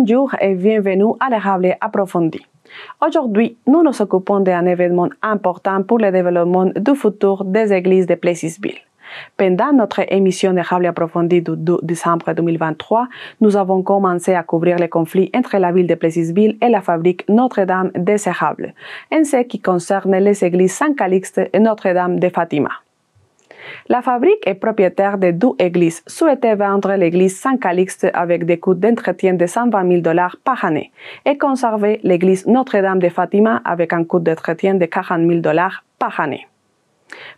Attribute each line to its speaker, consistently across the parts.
Speaker 1: Bonjour et bienvenue à l'Érable approfondi. Aujourd'hui, nous nous occupons d'un événement important pour le développement du futur des églises de Plaiseville. Pendant notre émission d'Érable approfondi du 2 décembre 2023, nous avons commencé à couvrir le conflit entre la ville de Plaiseville et la fabrique Notre-Dame des Érables, en ce qui concerne les églises Saint-Calixte et Notre-Dame de Fatima. La fabrique est propriétaire de deux églises, souhaitait vendre l'église Saint-Calixte avec des coûts d'entretien de 120 000 $ par année et conserver l'église Notre-Dame de Fatima avec un coût d'entretien de 40 000 $ par année.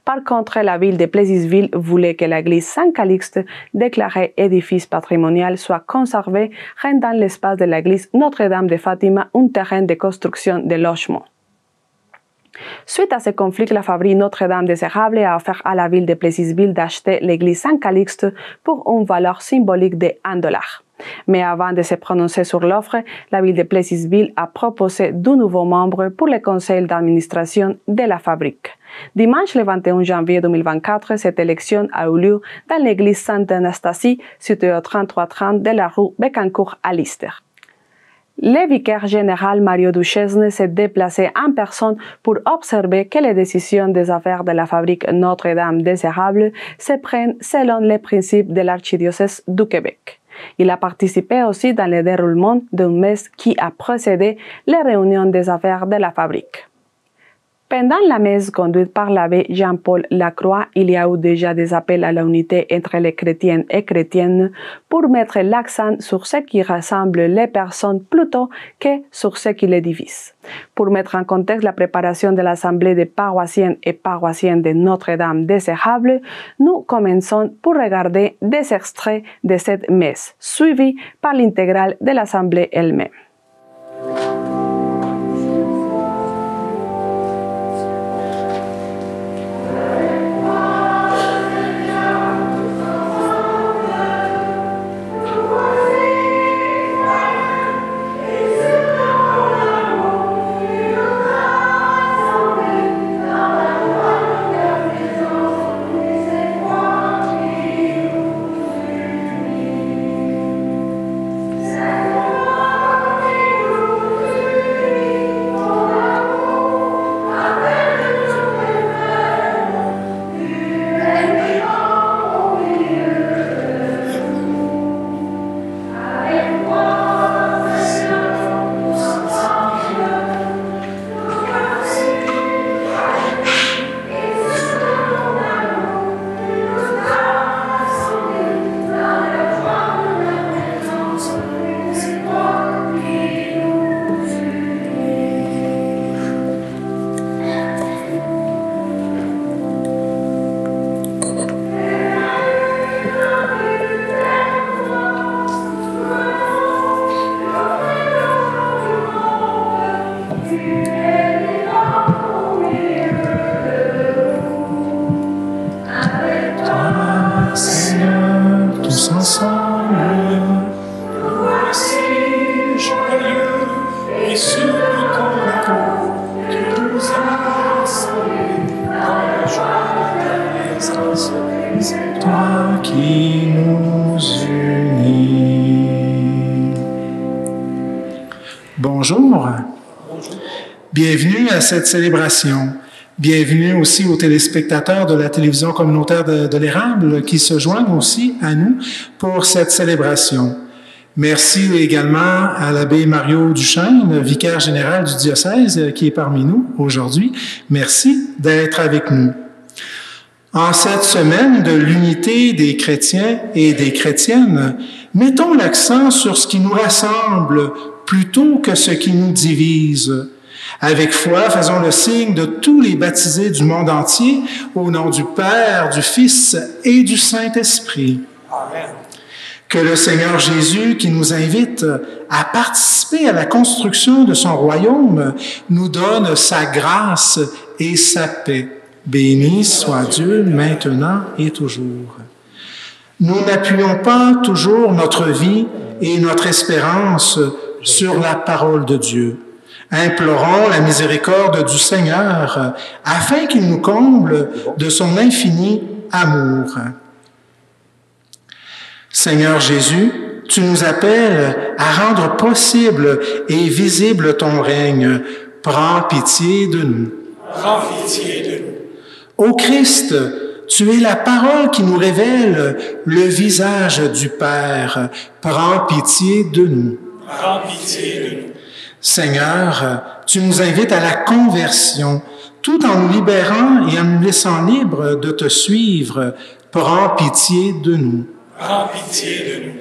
Speaker 1: Par contre, la ville de Plaiseville voulait que l'église Saint-Calixte, déclarée édifice patrimonial, soit conservée, rendant l'espace de l'église Notre-Dame de Fatima un terrain de construction de logements. Suite à ce conflit, la fabrique Notre-Dame des Érables a offert à la ville de Plaiseville d'acheter l'église Saint-Calixte pour une valeur symbolique de 1 $. Mais avant de se prononcer sur l'offre, la ville de Plaiseville a proposé deux nouveaux membres pour le conseil d'administration de la fabrique. Dimanche le 21 janvier 2024, cette élection a eu lieu dans l'église Sainte-Anastasie, située au 3330 de la rue Bécancourt à Lister. Le vicaire général Mario Duchesne s'est déplacé en personne pour observer que les décisions des affaires de la fabrique Notre-Dame des Érables se prennent selon les principes de l'archidiocèse du Québec. Il a participé aussi dans le déroulement d'un messe qui a précédé les réunions des affaires de la fabrique. Pendant la messe conduite par l'abbé Jean-Paul Lacroix, il y a eu déjà des appels à l'unité entre les chrétiens et chrétiennes pour mettre l'accent sur ce qui rassemble les personnes plutôt que sur ce qui les divise. Pour mettre en contexte la préparation de l'assemblée des paroissiennes et paroissiens de Notre-Dame des Érables, nous commençons pour regarder des extraits de cette messe, suivis par l'intégrale de l'assemblée elle-même.
Speaker 2: Toi qui nous unis. Bonjour. Bienvenue à cette célébration. Bienvenue aussi aux téléspectateurs de la télévision communautaire de l'Érable qui se joignent aussi à nous pour cette célébration. Merci également à l'abbé Mario Duchesne, vicaire général du diocèse, qui est parmi nous aujourd'hui. Merci d'être avec nous. En cette semaine de l'unité des chrétiens et des chrétiennes, mettons l'accent sur ce qui nous rassemble plutôt que ce qui nous divise. Avec foi, faisons le signe de tous les baptisés du monde entier, au nom du Père, du Fils et du Saint-Esprit. Amen. Que le Seigneur Jésus, qui nous invite à participer à la construction de son royaume, nous donne sa grâce et sa paix. Béni soit Dieu maintenant et toujours. Nous n'appuyons pas toujours notre vie et notre espérance sur la parole de Dieu. Implorons la miséricorde du Seigneur afin qu'il nous comble de son infini amour. Seigneur Jésus, Tu nous appelles à rendre possible et visible ton règne. Prends pitié de nous.
Speaker 3: Prends pitié de nous.
Speaker 2: Ô Christ, tu es la parole qui nous révèle le visage du Père. Prends pitié de nous.
Speaker 3: Prends pitié de nous.
Speaker 2: Seigneur, tu nous invites à la conversion, tout en nous libérant et en nous laissant libres de te suivre. Prends pitié de nous.
Speaker 3: Prends pitié de nous.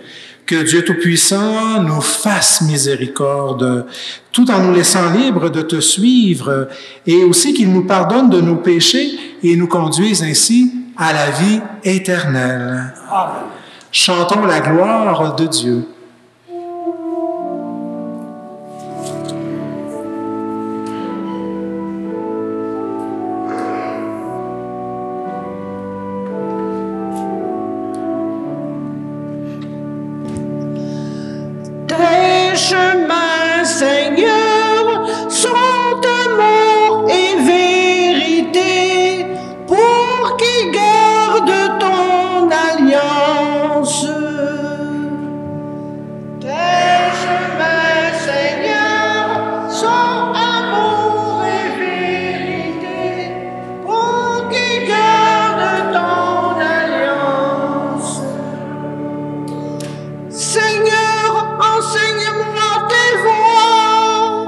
Speaker 2: Que Dieu Tout-Puissant nous fasse miséricorde, tout en nous laissant libres de te suivre, et aussi qu'il nous pardonne de nos péchés et nous conduise ainsi à la vie éternelle.
Speaker 3: Amen.
Speaker 2: Chantons la gloire de Dieu.
Speaker 4: Tes chemins, Seigneur, sont amour et vérité pour qui garde ton alliance. Tes chemins, Seigneur, sont amour et vérité pour qui garde ton alliance. Seigneur, enseigne-moi tes voies,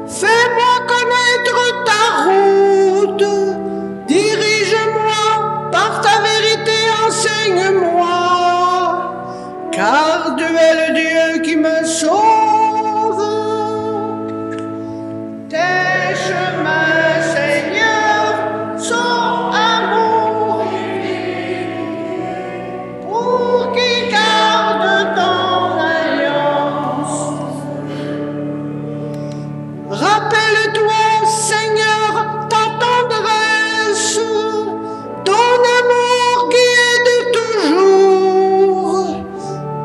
Speaker 4: fais-moi connaître ta route, dirige-moi par ta vérité, enseigne-moi, car tu es le Dieu qui me sauve. Tes chemins, Seigneur, sont amour et vérité pour qui garde ton alliance. Rappelle-toi, Seigneur, ta tendresse, ton amour qui est de toujours.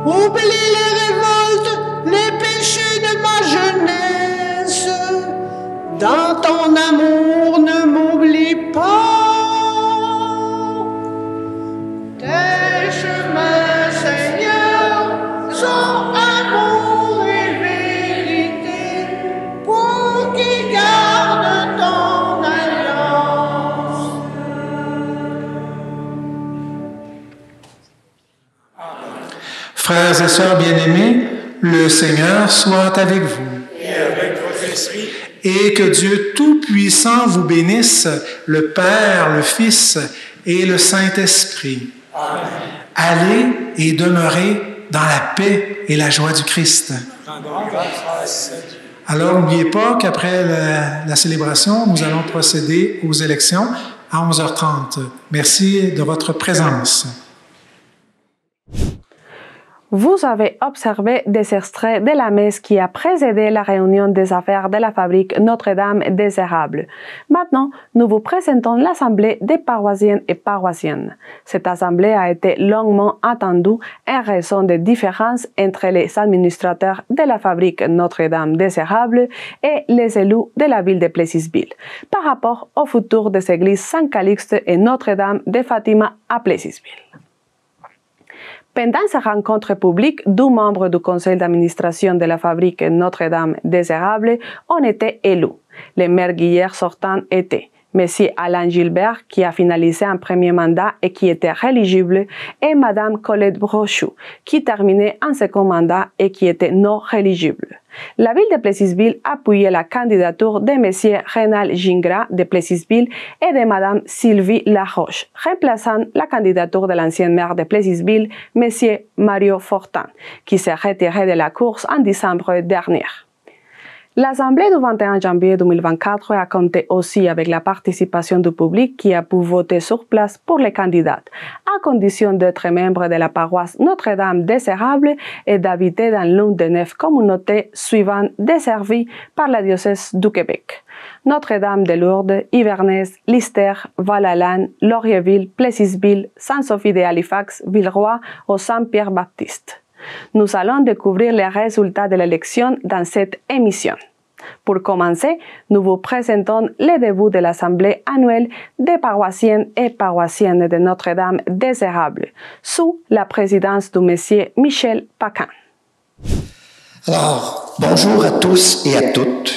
Speaker 4: Oublie les révoltes, les péchés de ma jeunesse. Dans ton amour, ne m'oublie pas. Tes chemins, Seigneur, sont amour et vérité pour qui garde ton alliance.
Speaker 2: Frères et sœurs bien-aimés, le Seigneur soit avec vous.
Speaker 3: Et avec votre esprit,
Speaker 2: Et que Dieu Tout-Puissant vous bénisse, le Père, le Fils et le Saint-Esprit.
Speaker 3: Amen.
Speaker 2: Allez et demeurez dans la paix et la joie du Christ.
Speaker 3: Rendons grâce à Dieu.
Speaker 2: Alors, n'oubliez pas qu'après la célébration, nous allons procéder aux élections à 11h30. Merci de votre présence.
Speaker 1: Vous avez observé des extraits de la messe qui a précédé la réunion des affaires de la fabrique Notre-Dame des Érables. Maintenant, nous vous présentons l'assemblée des paroissiennes et paroissiennes. Cette assemblée a été longuement attendue en raison des différences entre les administrateurs de la fabrique Notre-Dame des Érables et les élus de la ville de Plessisville par rapport au futur des églises Saint-Calixte et Notre-Dame de Fatima à Plessisville. Pendant cette rencontre publique, 2 membres du conseil d'administration de la fabrique Notre-Dame des Érables ont été élus. Les maires guerriers sortants étaient M. Alain Gilbert, qui a finalisé un premier mandat et qui était rééligible, et Mme Colette Brochou, qui terminait un second mandat et qui était non rééligible. La ville de Plessisville appuyait la candidature de M. Rénal Gingras de Plessisville et de Mme Sylvie Laroche, remplaçant la candidature de l'ancien maire de Plessisville, M. Mario Fortin, qui s'est retiré de la course en décembre dernier. L'Assemblée du 21 janvier 2024 a compté aussi avec la participation du public qui a pu voter sur place pour les candidats, à condition d'être membre de la paroisse Notre-Dame des Érables et d'habiter dans l'une des 9 communautés suivantes desservies par la diocèse du Québec: Notre-Dame de Lourdes, Inverness, Lister, Val-Allan, Laurierville, Plessisville, Sainte-Sophie de Halifax, Villeroy ou Saint-Pierre-Baptiste. Nous allons découvrir les résultats de l'élection dans cette émission. Pour commencer, nous vous présentons le début de l'Assemblée annuelle des paroissiennes et paroissiennes de Notre-Dame des Érables, sous la présidence de M. Michel Paquin.
Speaker 5: Alors, bonjour à tous et à toutes.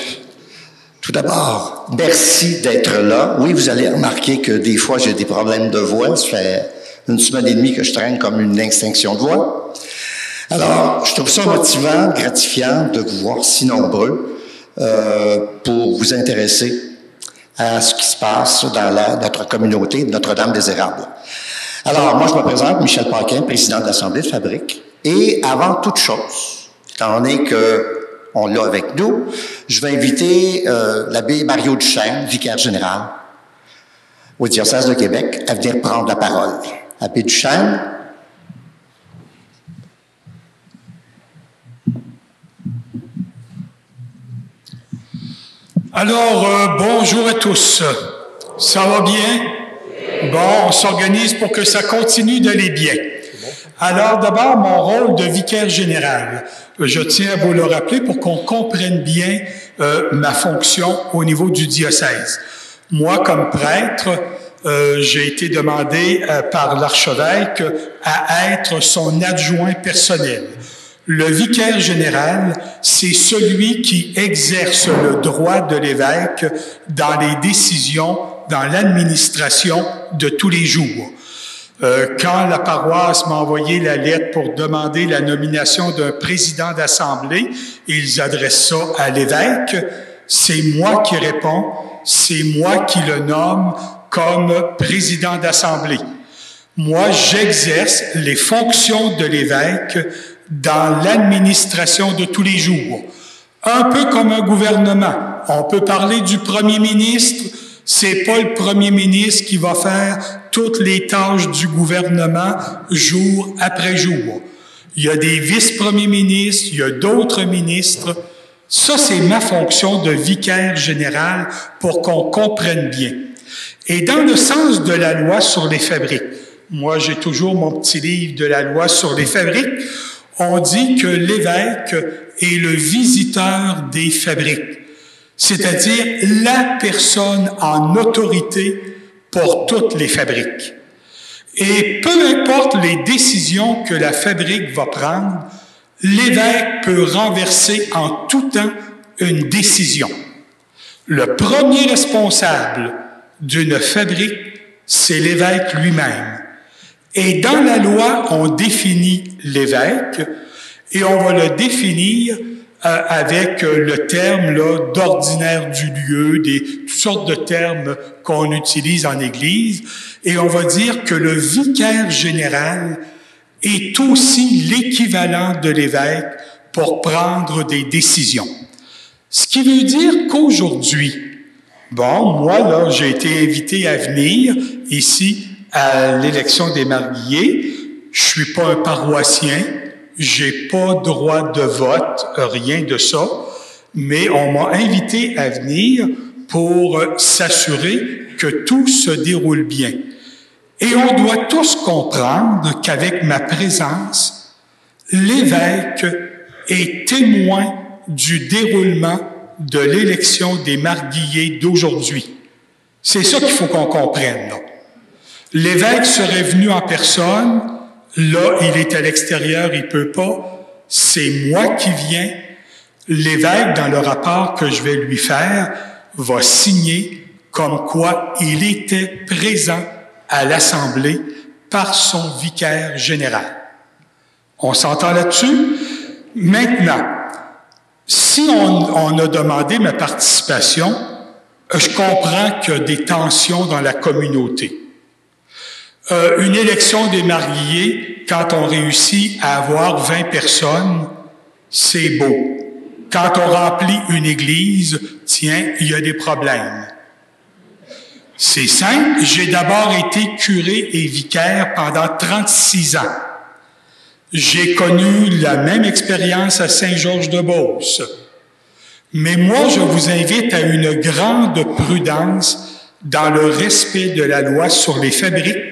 Speaker 5: Tout d'abord, merci d'être là. Oui, vous allez remarquer que des fois, j'ai des problèmes de voix. Ça fait une semaine et demie que je traîne comme une extinction de voix. Alors, je trouve ça motivant, gratifiant de vous voir si nombreux pour vous intéresser à ce qui se passe dans notre communauté de Notre-Dame-des-Érables. Alors, moi, je me présente, Michel Paquin, président de l'Assemblée de Fabrique. Et avant toute chose, étant donné qu'on l'a avec nous, je vais inviter l'abbé Mario Duchesne, vicaire général au diocèse de Québec, à venir prendre la parole. Abbé Duchesne.
Speaker 3: Alors, bonjour à tous. Ça va bien? Bon, on s'organise pour que ça continue d'aller bien. Alors, d'abord, mon rôle de vicaire général. Je tiens à vous le rappeler pour qu'on comprenne bien ma fonction au niveau du diocèse. Moi, comme prêtre, j'ai été demandé par l'archevêque à être son adjoint personnel. Le vicaire général, c'est celui qui exerce le droit de l'évêque dans les décisions, dans l'administration de tous les jours. Quand la paroisse m'a envoyé la lettre pour demander la nomination d'un président d'assemblée, ils adressent ça à l'évêque. C'est moi qui réponds, c'est moi qui le nomme comme président d'assemblée. Moi, j'exerce les fonctions de l'évêque dans l'administration de tous les jours. Un peu comme un gouvernement. On peut parler du premier ministre. C'est pas le premier ministre qui va faire toutes les tâches du gouvernement jour après jour. Il y a des vice-premiers ministres, il y a d'autres ministres. Ça, c'est ma fonction de vicaire général pour qu'on comprenne bien. Et dans le sens de la loi sur les fabriques, moi, j'ai toujours mon petit livre de la loi sur les fabriques, on dit que l'évêque est le visiteur des fabriques, c'est-à-dire la personne en autorité pour toutes les fabriques. Et peu importe les décisions que la fabrique va prendre, l'évêque peut renverser en tout temps une décision. Le premier responsable d'une fabrique, c'est l'évêque lui-même. Et dans la loi, on définit l'évêque et on va le définir avec le terme là, d'ordinaire du lieu, toutes sortes de termes qu'on utilise en Église. Et on va dire que le vicaire général est aussi l'équivalent de l'évêque pour prendre des décisions. Ce qui veut dire qu'aujourd'hui, bon, moi, là, j'ai été invité à venir ici à l'élection des marguilliers. Je suis pas un paroissien, j'ai pas droit de vote, rien de ça, mais on m'a invité à venir pour s'assurer que tout se déroule bien. Et on doit tous comprendre qu'avec ma présence, l'évêque est témoin du déroulement de l'élection des marguilliers d'aujourd'hui. C'est ça qu'il faut qu'on comprenne, là. L'évêque serait venu en personne, là, il est à l'extérieur, il peut pas. C'est moi qui viens. L'évêque, dans le rapport que je vais lui faire, va signer comme quoi il était présent à l'Assemblée par son vicaire général. On s'entend là-dessus? Maintenant, si on a demandé ma participation, je comprends qu'il y a des tensions dans la communauté. Une élection des marguilliers, quand on réussit à avoir 20 personnes, c'est beau. Quand on remplit une église, tiens, il y a des problèmes. C'est simple, j'ai d'abord été curé et vicaire pendant 36 ans. J'ai connu la même expérience à Saint-Georges-de-Beauce. Mais moi, je vous invite à une grande prudence dans le respect de la loi sur les fabriques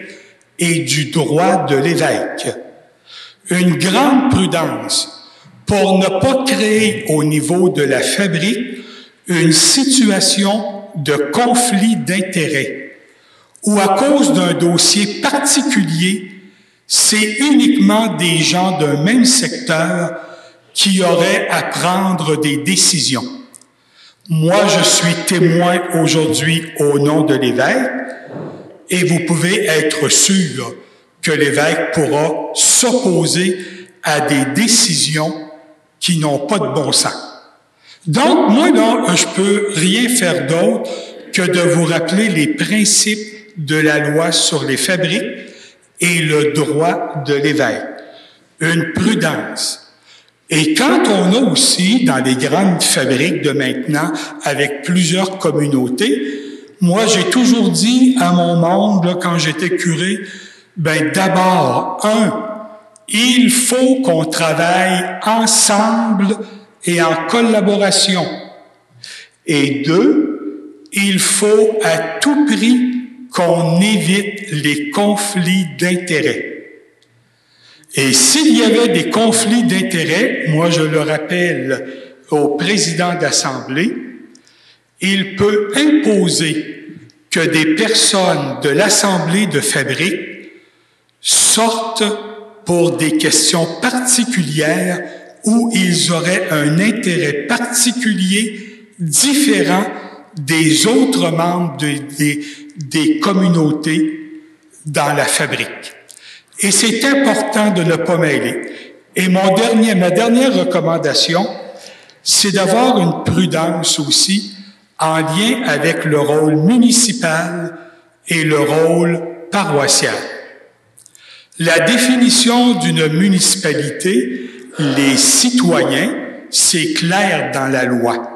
Speaker 3: et du droit de l'évêque. Une grande prudence pour ne pas créer au niveau de la fabrique une situation de conflit d'intérêts où à cause d'un dossier particulier, c'est uniquement des gens d'un même secteur qui auraient à prendre des décisions. Moi, je suis témoin aujourd'hui au nom de l'évêque et vous pouvez être sûr que l'évêque pourra s'opposer à des décisions qui n'ont pas de bon sens. Donc, moi, là, je peux rien faire d'autre que de vous rappeler les principes de la loi sur les fabriques et le droit de l'évêque. Une prudence. Et quand on a aussi, dans les grandes fabriques de maintenant, avec plusieurs communautés, moi, j'ai toujours dit à mon monde, là, quand j'étais curé, d'abord, il faut qu'on travaille ensemble et en collaboration. Et 2, il faut à tout prix qu'on évite les conflits d'intérêts. Et s'il y avait des conflits d'intérêts, moi je le rappelle au président d'Assemblée, il peut imposer que des personnes de l'Assemblée de fabrique sortent pour des questions particulières où ils auraient un intérêt particulier différent des autres membres des communautés dans la fabrique. Et c'est important de ne pas mêler. Et ma dernière recommandation, c'est d'avoir une prudence aussi en lien avec le rôle municipal et le rôle paroissial. La définition d'une municipalité, les citoyens, c'est clair dans la loi.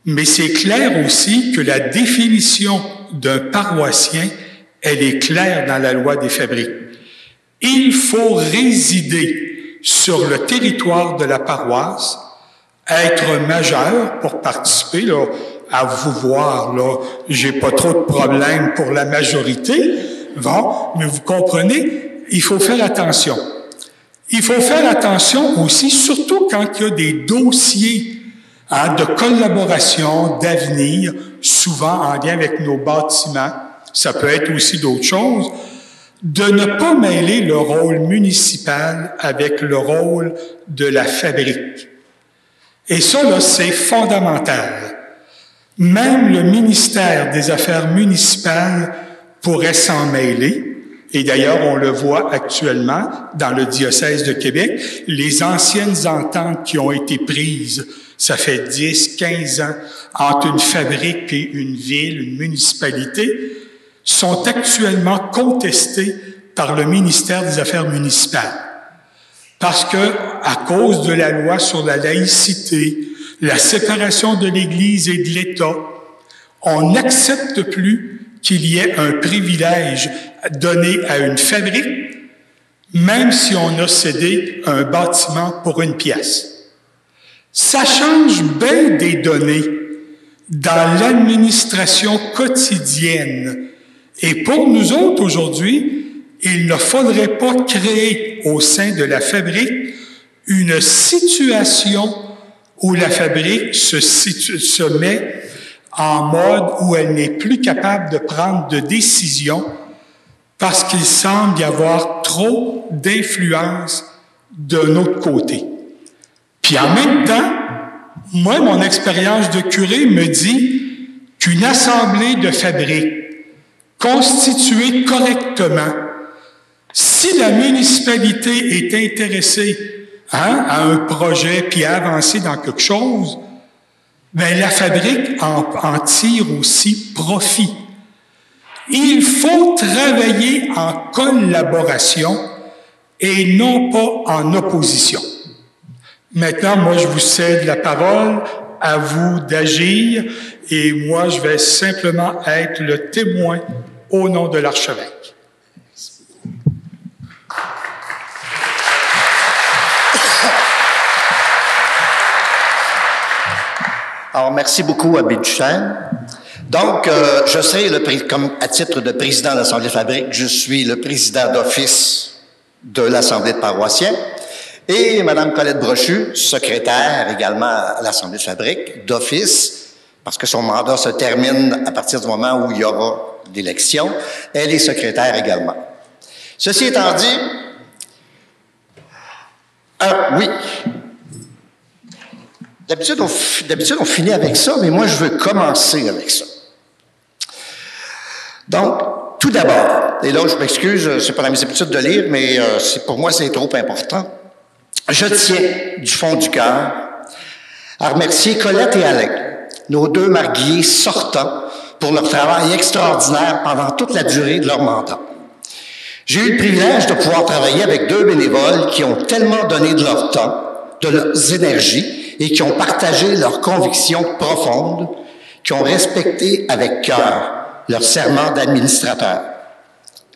Speaker 3: Mais c'est clair aussi que la définition d'un paroissien, elle est claire dans la loi des fabriques. Il faut résider sur le territoire de la paroisse, être majeur pour participer, là, à vous voir, là, j'ai pas trop de problèmes pour la majorité, bon, mais vous comprenez, il faut faire attention. Il faut faire attention aussi, surtout quand il y a des dossiers de collaboration, d'avenir, souvent en lien avec nos bâtiments, ça peut être aussi d'autres choses, de ne pas mêler le rôle municipal avec le rôle de la fabrique. Et ça, là, c'est fondamental. Même le ministère des Affaires municipales pourrait s'en mêler. Et d'ailleurs, on le voit actuellement dans le diocèse de Québec. Les anciennes ententes qui ont été prises, ça fait 10, 15 ans, entre une fabrique et une ville, une municipalité, sont actuellement contestées par le ministère des Affaires municipales. Parce que, à cause de la loi sur la laïcité, la séparation de l'Église et de l'État, on n'accepte plus qu'il y ait un privilège donné à une fabrique, même si on a cédé un bâtiment pour une pièce. Ça change bien des données dans l'administration quotidienne. Et pour nous autres aujourd'hui, il ne faudrait pas créer au sein de la fabrique une situation où la fabrique se met en mode où elle n'est plus capable de prendre de décisions parce qu'il semble y avoir trop d'influence de notre côté. Puis en même temps, moi, mon expérience de curé me dit qu'une assemblée de fabrique constituée correctement, si la municipalité est intéressée à un projet puis à avancer dans quelque chose, bien, la fabrique en tire aussi profit. Il faut travailler en collaboration et non pas en opposition. Maintenant, moi, je vous cède la parole, à vous d'agir, et moi, je vais simplement être le témoin au nom de l'archevêque.
Speaker 5: Alors, merci beaucoup, Abbé Duchesne. Donc, je serai, comme à titre de président de l'Assemblée de fabrique, je suis le président d'office de l'Assemblée de paroissiens, et Mme Colette Brochu, secrétaire également à l'Assemblée de fabrique, d'office, parce que son mandat se termine à partir du moment où il y aura l'élection. Elle est secrétaire également. Ceci étant dit, oui, D'habitude, on finit avec ça, mais moi, je veux commencer avec ça. Donc, tout d'abord, et là, je m'excuse, c'est pas dans mes habitudes de lire, mais pour moi, c'est trop important. Je tiens, du fond du cœur, à remercier Colette et Alain, nos deux marguilliers sortants, pour leur travail extraordinaire pendant toute la durée de leur mandat. J'ai eu le privilège de pouvoir travailler avec deux bénévoles qui ont tellement donné de leur temps, de leurs énergies et qui ont partagé leurs convictions profondes, qui ont respecté avec cœur leur serment d'administrateur.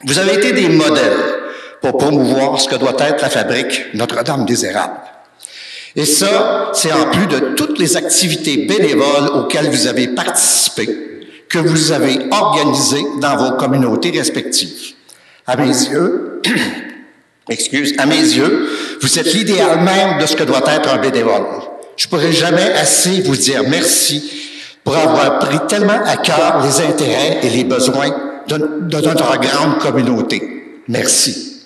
Speaker 5: Vous avez été des modèles pour promouvoir ce que doit être la fabrique Notre-Dame des Érables. Et ça, c'est en plus de toutes les activités bénévoles auxquelles vous avez participé, que vous avez organisées dans vos communautés respectives. À mes yeux, vous êtes l'idéal même de ce que doit être un bénévole. Je pourrais jamais assez vous dire merci pour avoir pris tellement à cœur les intérêts et les besoins de notre grande communauté. Merci.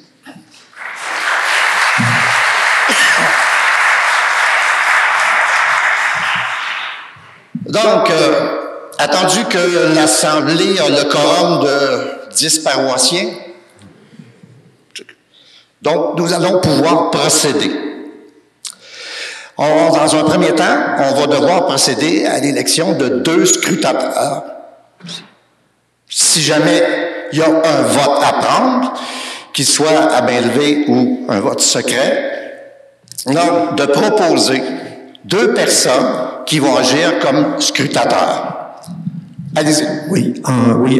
Speaker 5: Donc, attendu que l'Assemblée a le quorum de 10 paroissiens, donc nous allons pouvoir procéder. Dans un premier temps, on va devoir procéder à l'élection de 2 scrutateurs. Si jamais il y a un vote à prendre, qu'il soit à main levée ou un vote secret, donc de proposer 2 personnes qui vont agir comme scrutateurs. Allez-y.
Speaker 6: Oui,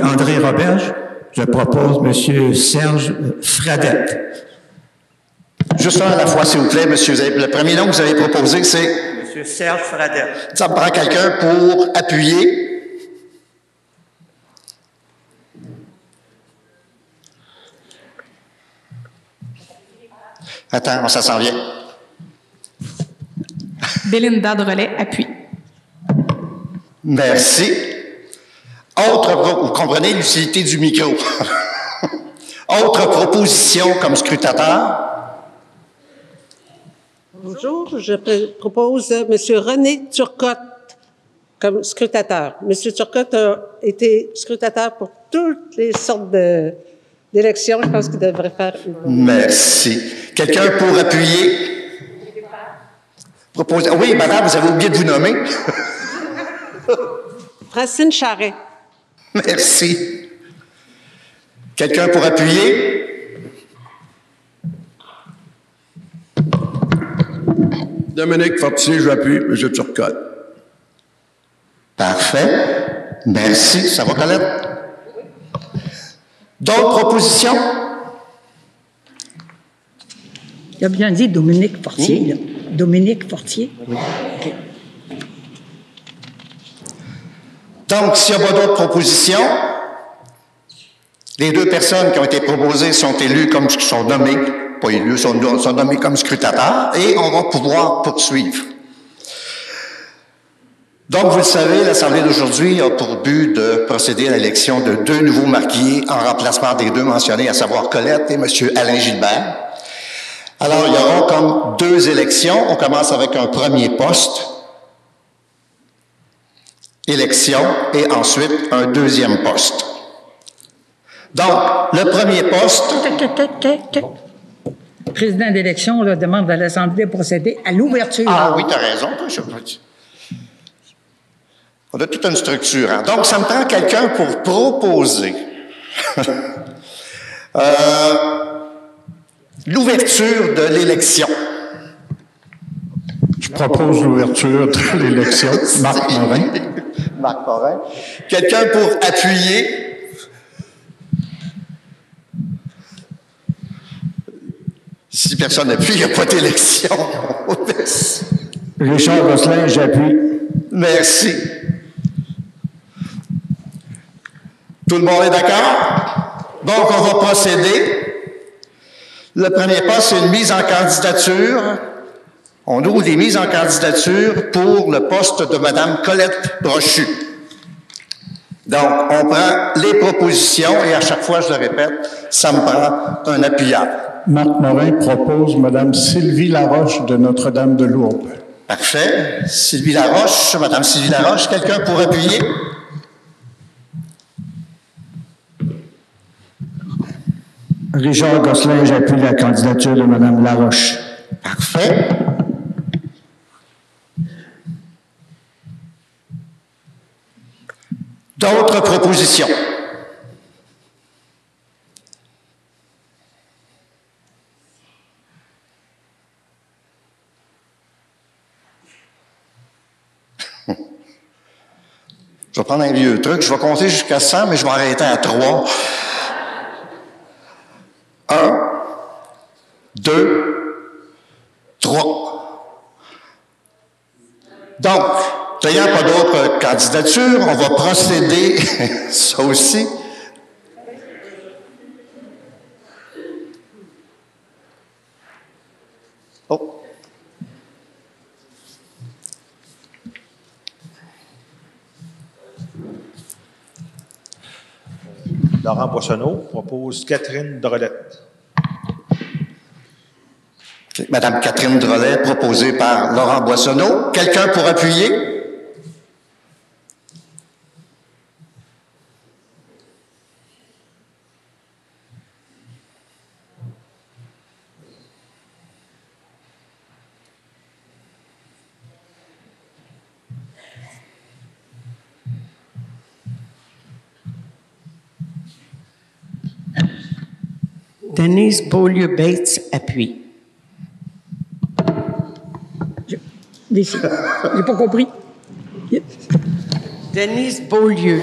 Speaker 6: André Roberge, je propose M. Serge Fradette.
Speaker 5: Juste un à la fois, s'il vous plaît, monsieur. Le premier nom que vous avez proposé, c'est...
Speaker 6: M. Serge Fradette.
Speaker 5: Ça me prend quelqu'un pour appuyer. Attends, ça s'en vient.
Speaker 7: Bélinda Drolet, appuie.
Speaker 5: Merci. Vous comprenez l'utilité du micro. Autre proposition comme scrutateur.
Speaker 8: Bonjour, je propose M. René Turcotte comme scrutateur. M. Turcotte a été scrutateur pour toutes les sortes d'élections. Je pense qu'il devrait faire une bonne...
Speaker 5: Merci. Quelqu'un pour appuyer? Oui, madame, vous avez oublié de vous nommer.
Speaker 8: Francine Charret.
Speaker 5: Merci. Quelqu'un pour appuyer?
Speaker 9: Dominique Fortier, j'appuie M. Turcotte.
Speaker 5: Parfait. Merci. Ça va, Colette? D'autres propositions?
Speaker 10: Il a bien dit Dominique Fortier, là. Dominique Fortier? Oui. OK.
Speaker 5: Donc, s'il n'y a pas d'autres propositions, les 2 personnes qui ont été proposées sont élues comme sont nommées, pas élues, sont nommées comme scrutateurs, et on va pouvoir poursuivre. Donc, vous le savez, l'Assemblée d'aujourd'hui a pour but de procéder à l'élection de 2 nouveaux marquis en remplacement des 2 mentionnés, à savoir Colette et M. Alain Gilbert. Alors, il y aura comme 2 élections. On commence avec un premier poste, élection, et ensuite un deuxième poste. Donc, le premier poste...
Speaker 10: Le président d'élection demande à l'Assemblée de procéder à l'ouverture.
Speaker 5: Ah oui, tu as raison. On a toute une structure. Hein? Donc, ça me prend quelqu'un pour proposer l'ouverture de l'élection.
Speaker 9: Je propose l'ouverture de l'élection. Marc Morin.
Speaker 5: Marc Morin. Quelqu'un pour appuyer. Si personne n'appuie, il n'y a pas d'élection.
Speaker 6: Richard Gosselin, j'appuie.
Speaker 5: Merci. Tout le monde est d'accord? Donc, on va procéder. Le premier pas, c'est une mise en candidature. On ouvre des mises en candidature pour le poste de Mme Colette Brochu. Donc, on prend les propositions et à chaque fois, je le répète, ça me prend un appuyeur.
Speaker 9: Marc Morin propose Mme Sylvie Laroche de Notre-Dame de Lourdes.
Speaker 5: Parfait. Sylvie Laroche, Madame Sylvie Laroche, quelqu'un pour appuyer?
Speaker 6: Richard Gosselin, j'appuie la candidature de Mme Laroche.
Speaker 5: Parfait. D'autres propositions? Je vais prendre un vieux truc. Je vais compter jusqu'à 100, mais je vais arrêter à 3. 1, 2, 3. Donc, n'ayant pas d'autres candidatures, on va procéder, ça aussi. Oh.
Speaker 11: Laurent Boissonneau propose Catherine Drolette.
Speaker 5: Madame Catherine Drolet, proposée par Laurent Boissonneau. Quelqu'un pour appuyer?
Speaker 12: Denise Beaulieu-Bates appuie.
Speaker 10: J'ai pas compris.
Speaker 12: Denise Beaulieu.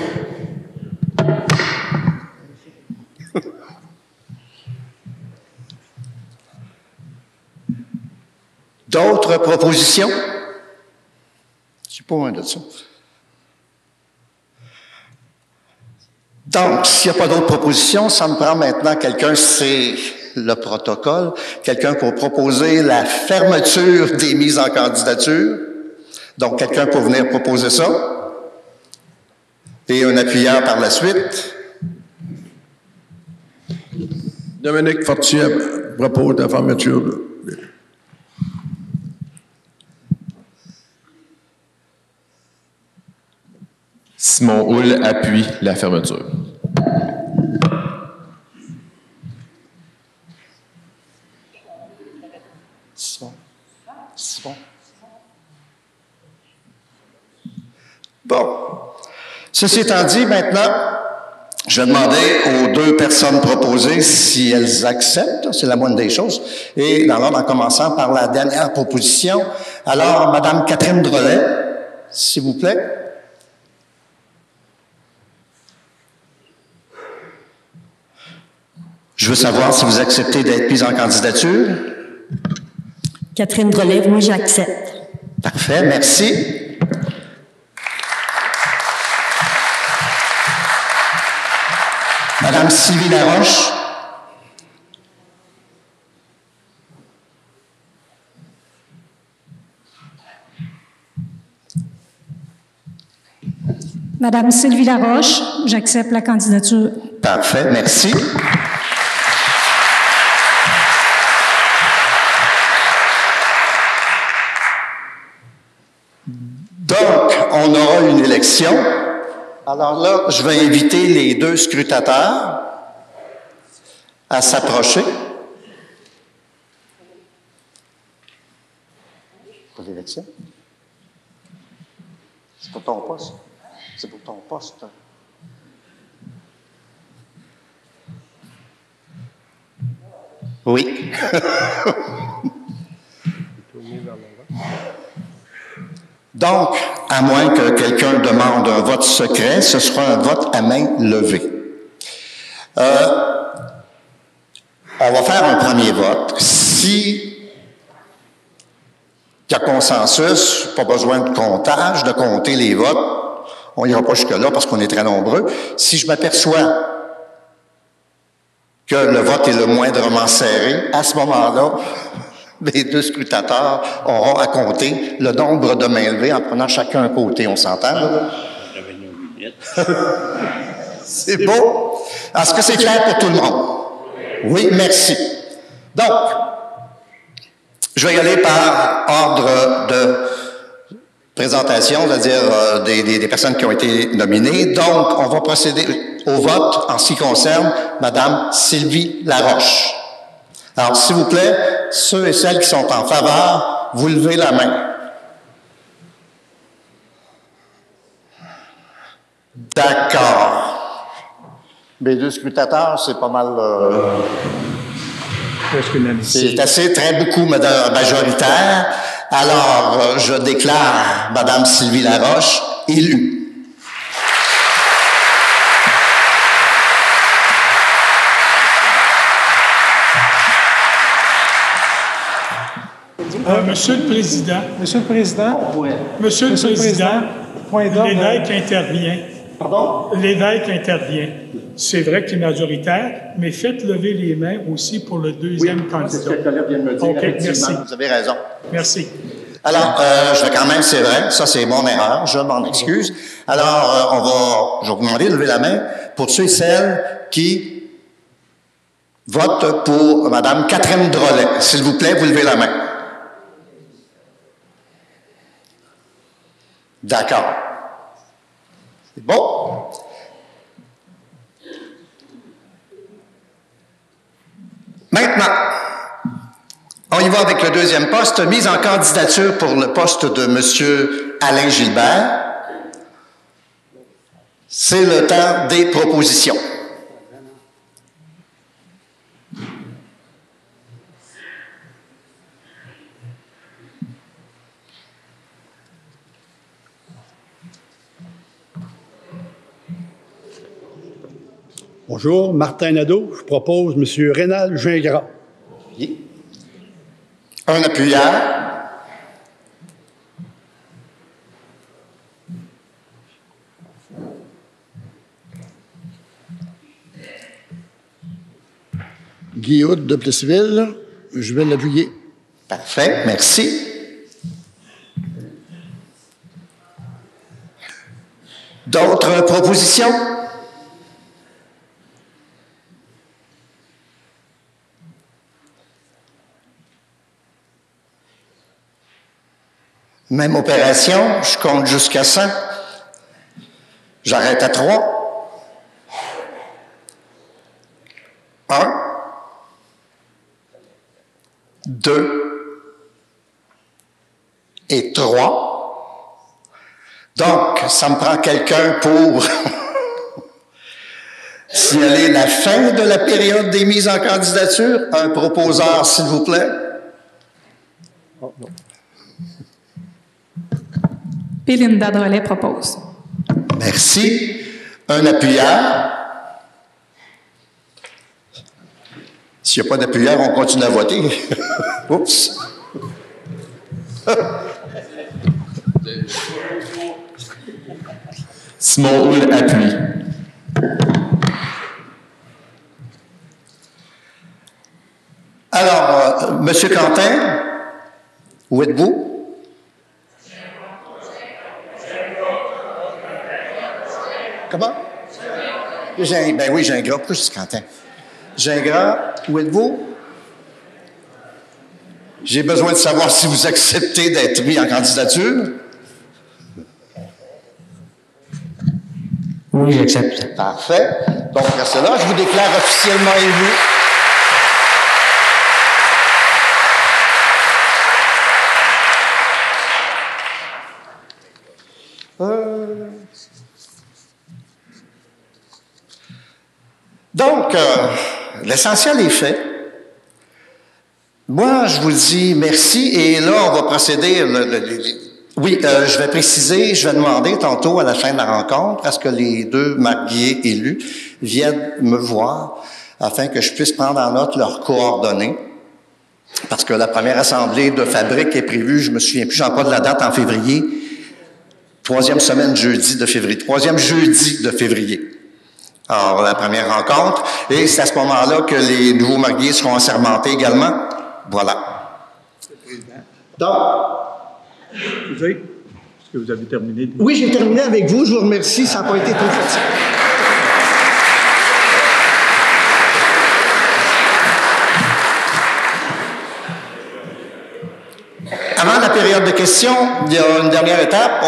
Speaker 5: D'autres propositions? Je ne sais pas loin de ça. Donc, s'il n'y a pas d'autres propositions, ça me prend maintenant quelqu'un, c'est le protocole, quelqu'un pour proposer la fermeture des mises en candidature. Donc, quelqu'un pour venir proposer ça. Et un appuyeur par la suite.
Speaker 9: Dominique Fortier propose la fermeture.
Speaker 13: Simon Houle appuie la fermeture.
Speaker 5: Bon. Ceci étant dit, maintenant, je vais demander aux deux personnes proposées si elles acceptent. C'est la moindre des choses. Et dans l'ordre, en commençant par la dernière proposition. Alors, Madame Catherine Drolet, s'il vous plaît. Je veux savoir si vous acceptez d'être mise en candidature.
Speaker 14: Catherine Drolet, oui, j'accepte.
Speaker 5: Parfait, merci. Madame Sylvie Laroche.
Speaker 14: Madame Sylvie Laroche, j'accepte la candidature.
Speaker 5: Parfait, merci. Donc, on aura une élection. Alors là, je vais inviter les deux scrutateurs à s'approcher. Pour l'élection? C'est pour ton poste. C'est pour ton poste. Oui. Donc, à moins que quelqu'un demande un vote secret, ce sera un vote à main levée. On va faire un premier vote. Si il y a consensus, pas besoin de comptage, de compter les votes, on n'ira pas jusque-là parce qu'on est très nombreux. Si je m'aperçois que le vote est le moindrement serré, à ce moment-là, les deux scrutateurs auront à compter le nombre de mains levées en prenant chacun un côté. On s'entend, là? C'est beau. Est-ce que c'est clair pour tout le monde? Oui, merci. Donc, Je vais y aller par ordre de présentation, c'est-à-dire des personnes qui ont été nominées. Donc, on va procéder au vote en ce qui concerne Mme Sylvie Laroche. Alors, s'il vous plaît, ceux et celles qui sont en faveur, vous levez la main. D'accord. Les deux scrutateurs, c'est pas mal... c'est assez, très beaucoup majoritaire. Alors, je déclare Mme Sylvie Laroche élue.
Speaker 3: Monsieur le Président.
Speaker 2: Monsieur le Président.
Speaker 3: Monsieur le Président,
Speaker 2: point d'ordre.
Speaker 3: l'évêque intervient.
Speaker 5: Pardon?
Speaker 3: L'évêque intervient. C'est vrai qu'il est majoritaire, mais faites lever les mains aussi pour le deuxième candidat.
Speaker 5: C'est ce que le collègue vient de me dire.
Speaker 3: OK, merci.
Speaker 5: Vous avez raison.
Speaker 3: Merci.
Speaker 5: Alors, je vais quand même, c'est vrai, ça c'est mon erreur, je m'en excuse. Alors, je vais vous demander de lever la main pour ceux et celles qui votent pour Mme Catherine Drolet. S'il vous plaît, vous levez la main. D'accord. C'est bon. Maintenant, on y va avec le deuxième poste, mise en candidature pour le poste de M. Alain Gilbert. C'est le temps des propositions.
Speaker 15: Bonjour, Martin Nadeau. Je propose M. Rénal Gingras.
Speaker 5: Oui. Un appuyant.
Speaker 15: Guy Houd de Plessisville. Je vais l'appuyer.
Speaker 5: Parfait, merci. D'autres propositions? Même opération, je compte jusqu'à 100. J'arrête à 3. 1. 2. Et 3. Donc, ça me prend quelqu'un pour signaler la fin de la période des mises en candidature. Un proposeur, s'il vous plaît.
Speaker 15: Oh, non.
Speaker 7: Pélinda Drolet propose.
Speaker 5: Merci. Un appuyant. S'il n'y a pas d'appuyant, on continue à voter. Oups.
Speaker 13: Simon Houle appuie.
Speaker 5: Alors, Monsieur Quentin, où êtes-vous? Comment? Ben oui, Gingras. Pourquoi je dis Quentin? Gingras, où êtes-vous? J'ai besoin de savoir si vous acceptez d'être mis en candidature.
Speaker 6: Oui, j'accepte.
Speaker 5: Parfait. Donc, à cela, je vous déclare officiellement élu. Donc, l'essentiel est fait. Moi, je vous dis merci. Et là, on va procéder. Oui, je vais préciser, je vais demander tantôt à la fin de la rencontre à ce que les deux mariés élus viennent me voir afin que je puisse prendre en note leurs coordonnées. Parce que la première assemblée de fabrique est prévue, je me souviens plus, j'en pas de la date, en février. Troisième jeudi de février. Alors, la première rencontre. Et c'est à ce moment-là que les nouveaux mariés seront assermentés également. Voilà. Donc,
Speaker 11: est-ce que vous avez terminé?
Speaker 15: Oui, j'ai terminé avec vous. Je vous remercie. Ça n'a pas été trop facile.
Speaker 5: période de questions, il y a une dernière étape.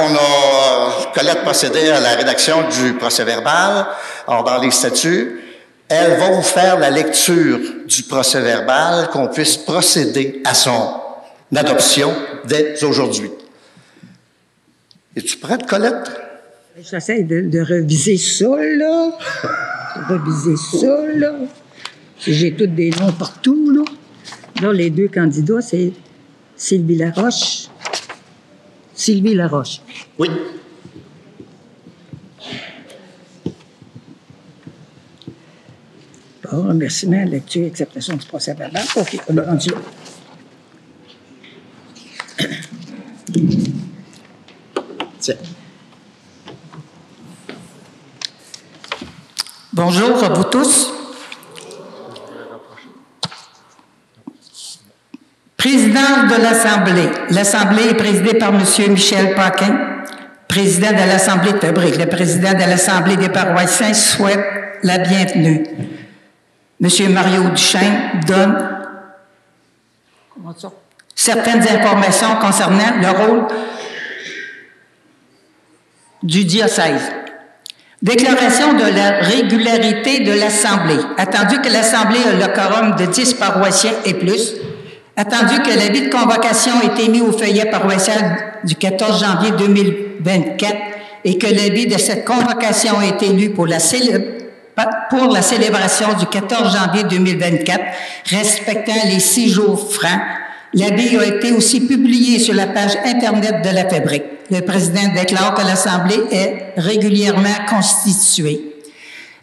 Speaker 5: Colette procédé à la rédaction du procès-verbal. Alors, dans les statuts, elle va vous faire la lecture du procès-verbal, qu'on puisse procéder à son adoption dès aujourd'hui. Es-tu prête, Colette?
Speaker 10: J'essaie de reviser ça, là. Reviser ça, là. J'ai tous des noms partout, là. Là, les deux candidats, c'est Sylvie Laroche. Sylvie Laroche.
Speaker 5: Oui.
Speaker 10: Bon, remerciement, lecture, acceptation du procès-verbal. OK, on est rendu là.
Speaker 5: Tiens.
Speaker 12: Bonjour à vous tous. Présidente de l'Assemblée. L'Assemblée est présidée par M. Michel Paquin, président de l'Assemblée de Fabrique. Le président de l'Assemblée des paroissiens souhaite la bienvenue. M. Mario Duchesne donne certaines informations concernant le rôle du diocèse. Déclaration de la régularité de l'Assemblée. Attendu que l'Assemblée a le quorum de 10 paroissiens et plus, attendu que l'avis de convocation ait été mis au feuillet paroissial du 14 janvier 2024 et que l'avis de cette convocation ait été lu pour la célébration du 14 janvier 2024, respectant les 6 jours francs, l'avis a été aussi publié sur la page Internet de la Fabrique. Le président déclare que l'Assemblée est régulièrement constituée.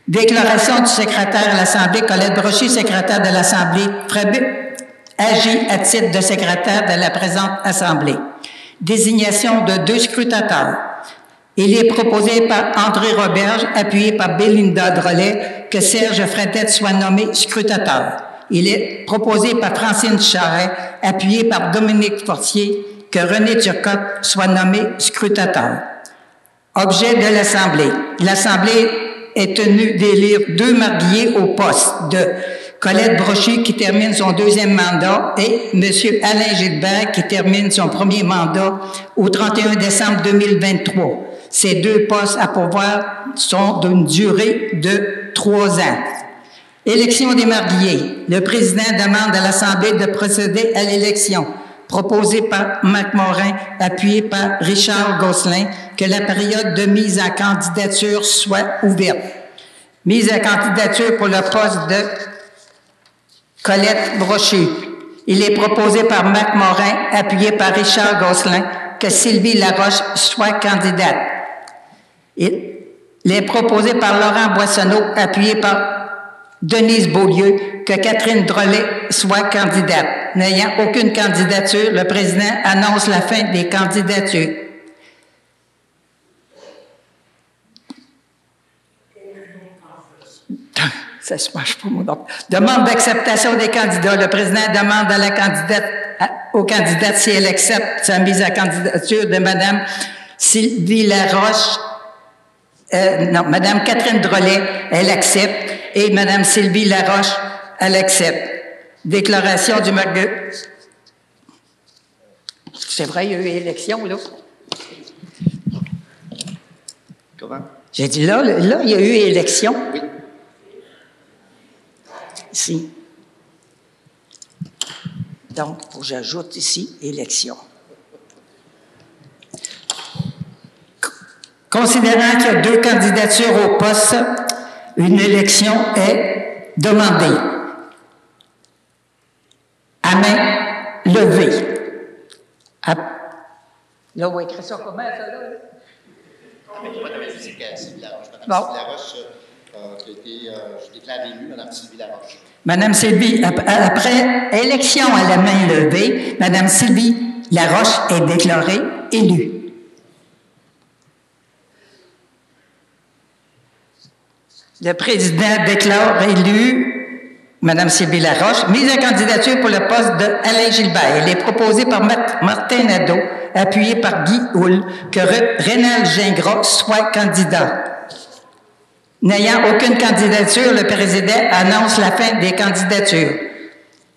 Speaker 12: Déclaration du secrétaire à l'Assemblée, Colette Brochu, secrétaire de l'Assemblée, agit à titre de secrétaire de la présente Assemblée. Désignation de 2 scrutateurs. Il est proposé par André Roberge, appuyé par Bélinda Drolet, que Serge Fredette soit nommé scrutateur. Il est proposé par Francine Charret, appuyé par Dominique Fortier, que René Turcotte soit nommé scrutateur. Objet de l'Assemblée. L'Assemblée est tenue d'élire 2 mariés au poste de Colette Brochu, qui termine son 2e mandat, et M. Alain Gilbert, qui termine son 1er mandat au 31 décembre 2023. Ces 2 postes à pourvoir sont d'une durée de 3 ans. Élection des mariés. Le président demande à l'Assemblée de procéder à l'élection, proposée par Marc Morin, appuyé par Richard Gosselin, que la période de mise en candidature soit ouverte. Mise en candidature pour le poste de Colette Brochu. Il est proposé par Marc Morin, appuyé par Richard Gosselin, que Sylvie Laroche soit candidate. Il est proposé par Laurent Boissonneau, appuyé par Denise Beaulieu, que Catherine Drolet soit candidate. N'ayant aucune candidature, le président annonce la fin des candidatures. Ça se marche pas, mon nom. Demande d'acceptation des candidats. Le président demande à la candidate, aux candidates si elle accepte sa mise à candidature de Mme Sylvie Laroche. Mme Catherine Drolet, elle accepte. Et Mme Sylvie Laroche, elle accepte. Déclaration du mariage. C'est vrai, il y a eu élection, là.
Speaker 5: Comment?
Speaker 12: J'ai dit là, il y a eu élection.
Speaker 5: Oui.
Speaker 12: Ici. Donc, j'ajoute ici élection. Considérant qu'il y a 2 candidatures au poste, une élection est demandée. À main levée. Là, on va écrire ça comment, ça, là? Bon.
Speaker 5: Je déclare élu Mme Sylvie Laroche.
Speaker 12: Mme Sylvie, après élection à la main levée, Mme Sylvie Laroche est déclarée élue. Le président déclare élue Mme Sylvie Laroche, mise en candidature pour le poste de Alain Gilbert. Elle est proposée par Martin Nadeau, appuyé par Guy Houle, que Rénal Gingras soit candidat. N'ayant aucune candidature, le président annonce la fin des candidatures.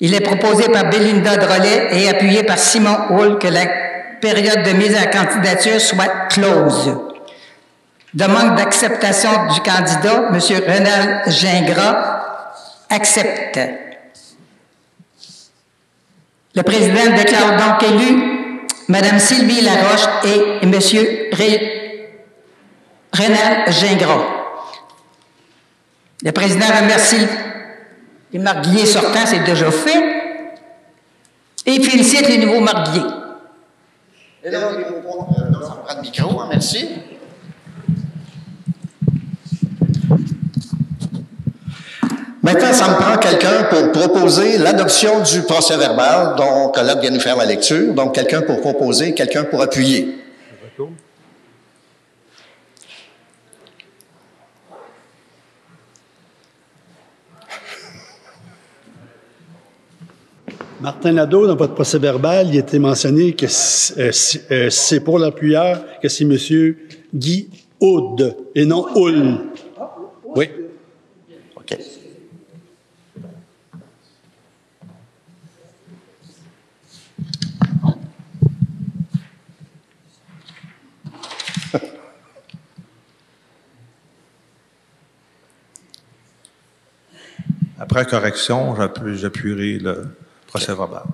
Speaker 12: Il est proposé par Bélinda Drolet et appuyé par Simon Houle que la période de mise à candidature soit close. Demande d'acceptation du candidat, M. Renal Gingras, accepte. Le président déclare donc élu Mme Sylvie Laroche et M. Renal Gingras. Le président remercie les marguilliers sortants, c'est déjà fait, et félicite les nouveaux marguilliers.
Speaker 5: Et là, ça prend le micro, hein, merci. Maintenant, ça me prend quelqu'un pour proposer l'adoption du procès-verbal, dont Colette vient nous faire la lecture. Donc, quelqu'un pour proposer, quelqu'un pour appuyer.
Speaker 15: Martin Nadeau, dans votre procès-verbal, il était mentionné que c'est pour l'appuyeur que c'est M. Guy Aude et non Houle. Oui.
Speaker 5: OK.
Speaker 11: Après correction, j'appuierai le procès-verbal.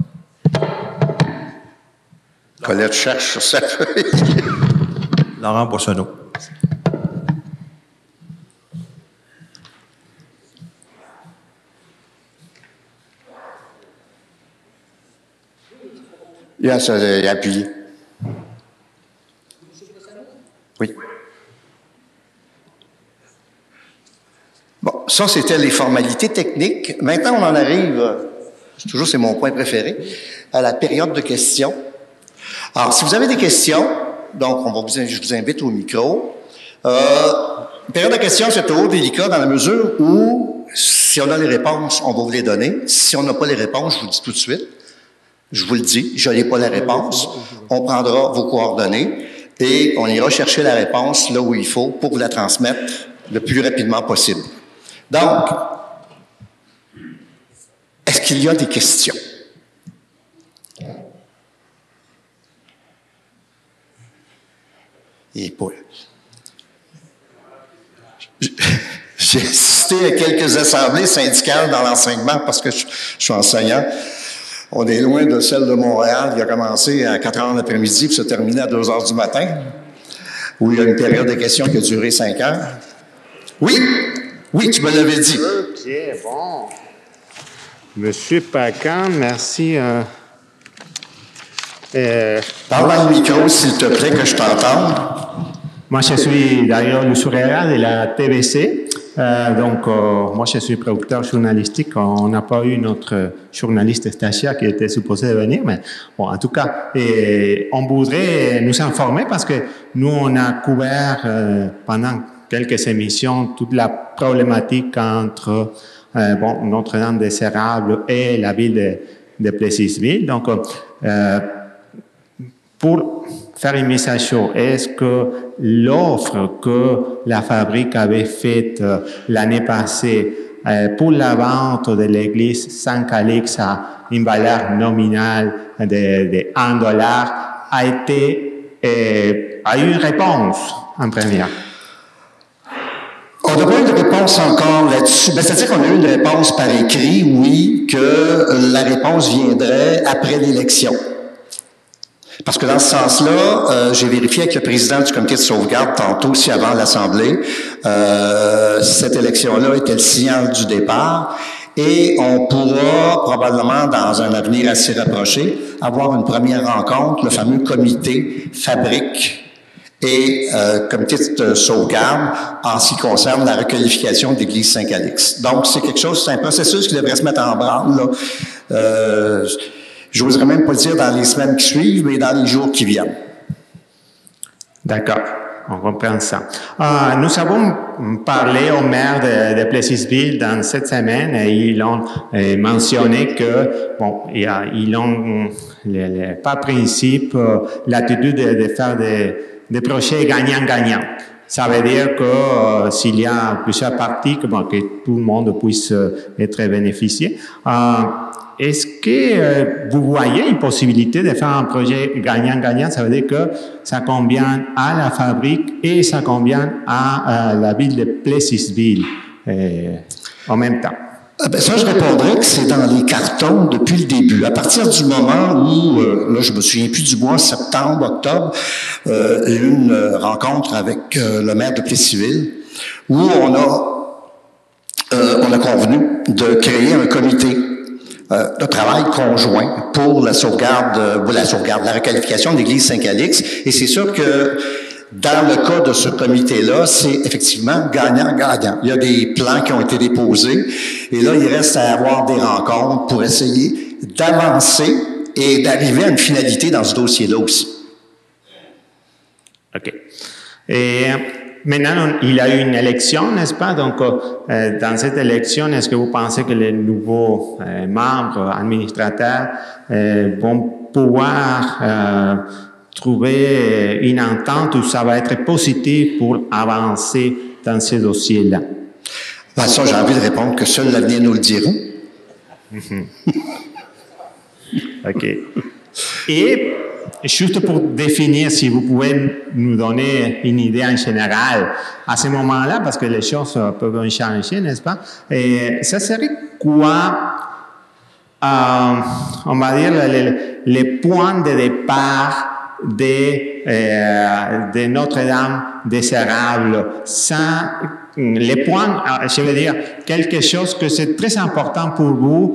Speaker 5: Colette cherche sur sa feuille.
Speaker 11: Laurent Boissonneau.
Speaker 5: Il a appuyé. Oui. Bon, ça, c'était les formalités techniques. Maintenant, on en arrive, toujours c'est mon point préféré, à la période de questions. Alors, si vous avez des questions, donc je vous invite au micro. Période de questions, c'est toujours délicat dans la mesure où, si on a les réponses, on va vous les donner. Si on n'a pas les réponses, je vous le dis tout de suite. Je vous le dis, je n'ai pas la réponse. On prendra vos coordonnées et on ira chercher la réponse là où il faut pour vous la transmettre le plus rapidement possible. Donc, est-ce qu'il y a des questions? Et pas. J'ai assisté à quelques assemblées syndicales dans l'enseignement parce que je suis enseignant. On est loin de celle de Montréal qui a commencé à 4 heures de l'après-midi et se terminé à 2 heures du matin, où il y a une période de questions qui a duré 5 heures. Oui, oui, tu me l'avais dit.
Speaker 16: OK, bon. Monsieur Pacan, merci.
Speaker 5: Parle dans le micro, s'il te plaît, que je t'entende.
Speaker 16: Moi, je suis d'ailleurs le sourire de la TVC. Moi, je suis producteur journalistique. On n'a pas eu notre journaliste stagiaire qui était supposé venir, mais bon, en tout cas, on voudrait nous informer parce que nous, on a couvert pendant quelques émissions toute la problématique entre Notre-Dame-des-Érables et la ville de Plessisville. Donc, pour faire une mise à jour, est-ce que l'offre que la fabrique avait faite l'année passée pour la vente de l'église Saint-Calix à une valeur nominale de $1 a eu une réponse en première?
Speaker 5: On n'a pas eu de réponse encore là-dessus. C'est-à-dire qu'on a eu une réponse par écrit, oui, que la réponse viendrait après l'élection. Parce que dans ce sens-là, j'ai vérifié avec le président du comité de sauvegarde tantôt, aussi avant l'Assemblée, cette élection-là était le signal du départ et on pourra probablement, dans un avenir assez rapproché, avoir une première rencontre, le fameux comité fabrique et comité de sauvegarde en ce qui concerne la requalification de l'église Saint-Calix. Donc, c'est quelque chose, c'est un processus qui devrait se mettre en branle, là. Je n'oserais même pas le dire dans les semaines qui suivent, mais dans les jours qui viennent.
Speaker 16: D'accord, on comprend ça. Nous avons parlé au maire de Plessisville dans cette semaine et ils ont mentionné que, bon, ils ont par principe l'attitude de faire des projets gagnant-gagnant. Ça veut dire que s'il y a plusieurs parties, que tout le monde puisse être bénéficié. est-ce que vous voyez une possibilité de faire un projet gagnant-gagnant? Ça veut dire que ça convient à la fabrique et ça convient à la ville de Plessisville en même temps.
Speaker 5: Ben ça, je répondrais que c'est dans les cartons depuis le début. À partir du moment où, là, je me souviens plus du mois, septembre, octobre, il y a eu une rencontre avec le maire de Plessisville où on a convenu de créer un comité de travail conjoint pour la requalification de l'église Saint-Calix. Et c'est sûr que dans le cas de ce comité-là, c'est effectivement gagnant-gagnant. Il y a des plans qui ont été déposés et là, il reste à avoir des rencontres pour essayer d'avancer et d'arriver à une finalité dans ce dossier-là aussi.
Speaker 16: OK. Et maintenant, il y a eu une élection, n'est-ce pas? Donc, dans cette élection, est-ce que vous pensez que les nouveaux membres administrateurs vont pouvoir trouver une entente où ça va être positif pour avancer dans ces dossiers-là?
Speaker 5: Ben ça, j'ai envie de répondre que seul l'avenir nous le dira.
Speaker 16: OK. Et juste pour définir, si vous pouvez nous donner une idée en général à ce moment-là, parce que les choses peuvent changer, n'est-ce pas? Et ça serait quoi, on va dire, les points de départ de Notre-Dame des Érables? Ça, les points, je veux dire, quelque chose que c'est très important pour vous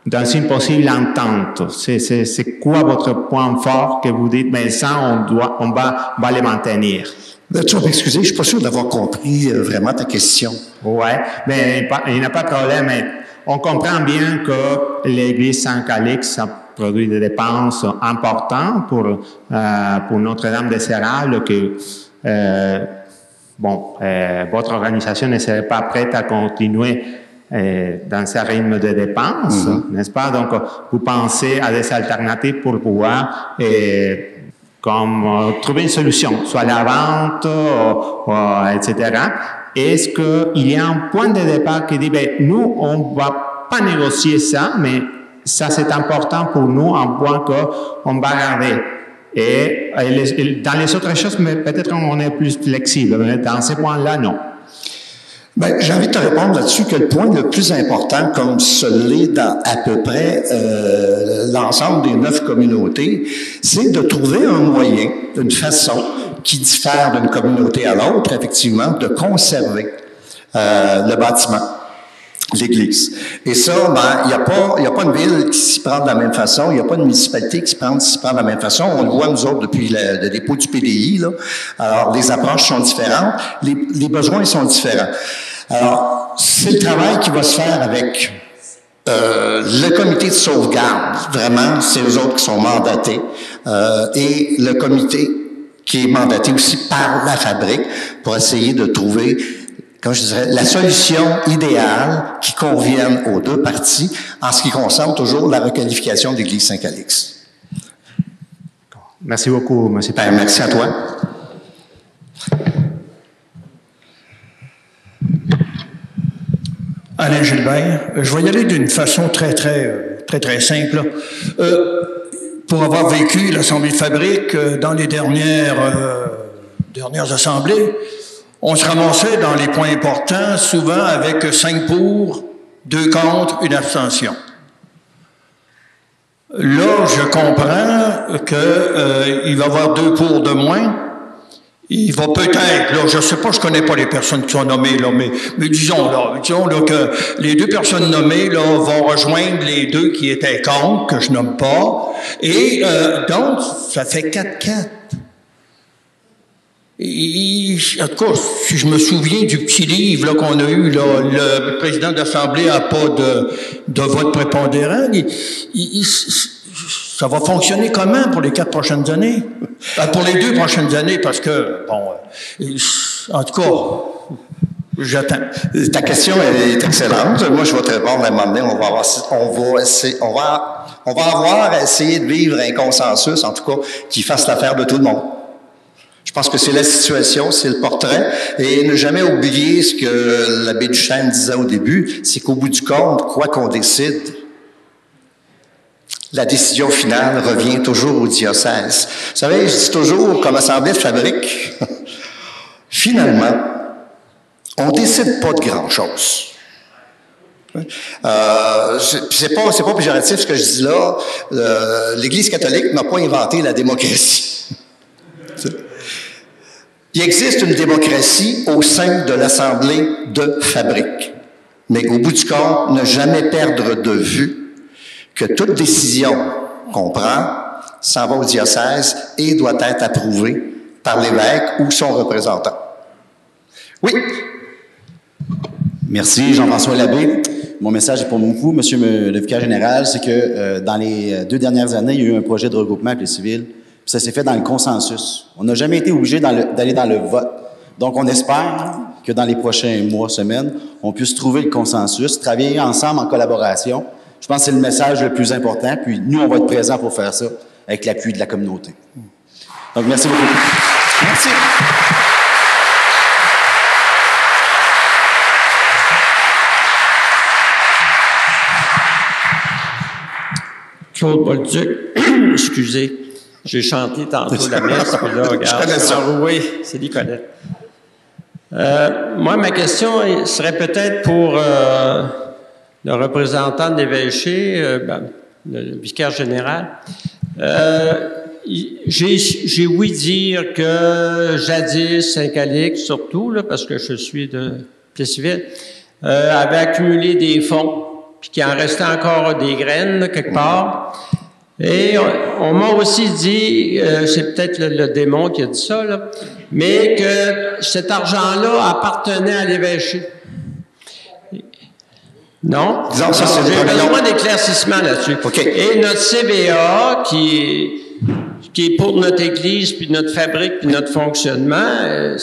Speaker 16: dans une possible entente. C'est quoi votre point fort que vous dites, mais ça, on va les maintenir?
Speaker 5: Tu vas m'excuser, je ne suis pas sûr d'avoir compris vraiment ta question.
Speaker 16: Ouais, mais il n'y a pas de problème. On comprend bien que l'Église Saint-Calix, ça produit des dépenses importantes pour Notre-Dame des Érables, que votre organisation ne serait pas prête à continuer dans ce rythme de dépenses, n'est-ce pas? Donc, vous pensez à des alternatives pour pouvoir trouver une solution, soit la vente, etc. Est-ce qu'il y a un point de départ qui dit, nous, on ne va pas négocier ça, mais ça, c'est important pour nous, un point qu'on va garder. Et dans les autres choses, peut-être on est plus flexible, mais dans ces points-là, non.
Speaker 5: Ben, j'ai envie de te répondre là-dessus que le point le plus important, comme ce l'est dans à peu près l'ensemble des 9 communautés, c'est de trouver un moyen, une façon qui diffère d'une communauté à l'autre, effectivement, de conserver le bâtiment, l'Église. Et ça, il n'y a pas une ville qui s'y prend de la même façon, il n'y a pas une municipalité qui s'y prend de la même façon. On le voit, nous autres, depuis le dépôt du PDI, là. Alors, les approches sont différentes, les besoins sont différents. Alors, c'est le travail qui va se faire avec le comité de sauvegarde, vraiment, c'est eux autres qui sont mandatés, et le comité qui est mandaté aussi par la fabrique pour essayer de trouver, comme je dirais, la solution idéale qui convienne aux deux parties en ce qui concerne toujours la requalification de l'église Saint-Calix.
Speaker 16: Merci beaucoup, M. Père.
Speaker 5: Merci à toi.
Speaker 17: Alain Gilbert, je vais y aller d'une façon très simple. Pour avoir vécu l'Assemblée de fabrique dans les dernières assemblées, on se ramassait dans les points importants, souvent avec 5 pour, 2 contre, 1 abstention. Là, je comprends qu'il va y avoir 2 pour de moins. Il va peut-être, là, je sais pas, je connais pas les personnes qui sont nommées, là, mais disons là que les 2 personnes nommées, là, vont rejoindre les 2 qui étaient contre, que je nomme pas. Et, donc, ça fait 4-4. En tout cas, si je me souviens du petit livre là, qu'on a eu, là, le président de l'Assemblée n'a pas de vote prépondérant. Ça va fonctionner comment pour les 4 prochaines années? Pour les 2 prochaines années, parce que, en tout cas, j'attends.
Speaker 5: Ta question est excellente. Moi, je vais te répondre à un moment donné. On va avoir essayé de vivre un consensus, en tout cas, qui fasse l'affaire de tout le monde. Je pense que c'est la situation, c'est le portrait. Et ne jamais oublier ce que l'abbé Duchesne disait au début, c'est qu'au bout du compte, quoi qu'on décide, la décision finale revient toujours au diocèse. Vous savez, je dis toujours, comme assemblée de fabrique, finalement, on décide pas de grand-chose. C'est pas péjoratif ce que je dis là. L'Église catholique n'a pas inventé la démocratie. Il existe une démocratie au sein de l'assemblée de fabrique. Mais au bout du compte, ne jamais perdre de vue que toute décision qu'on prend s'en va au diocèse et doit être approuvée par l'évêque ou son représentant. Oui.
Speaker 18: Merci, Jean-François Labbé. Mon message est pour vous, Monsieur le vicaire général, c'est que dans les 2 dernières années, il y a eu un projet de regroupement avec les civils, puis ça s'est fait dans le consensus. On n'a jamais été obligé d'aller dans le vote. Donc, on espère que dans les prochains mois, semaines, on puisse trouver le consensus, travailler ensemble en collaboration. Je pense que c'est le message le plus important, puis nous, on va être présents pour faire ça avec l'appui de la communauté. Donc, merci beaucoup.
Speaker 5: Merci.
Speaker 19: Claude Bolduc, excusez, j'ai chanté tantôt la messe, puis là, regarde, oui, c'est Nicolette. Moi, ma question serait peut-être pour le représentant de l'évêché, le vicaire général. J'ai ouï dire que jadis, Saint-Calix, surtout, là, parce que je suis de Plessisville, avait accumulé des fonds, puis qu'il en restait encore des graines, là, quelque part. Et on m'a aussi dit, c'est peut-être le démon qui a dit ça, là, mais que cet argent-là appartenait à l'évêché. Non?
Speaker 5: Disons, ça, c'est
Speaker 19: j'ai besoin d'éclaircissement là-dessus. Okay. Et notre CBA, qui est pour notre Église, puis notre fabrique, puis notre fonctionnement,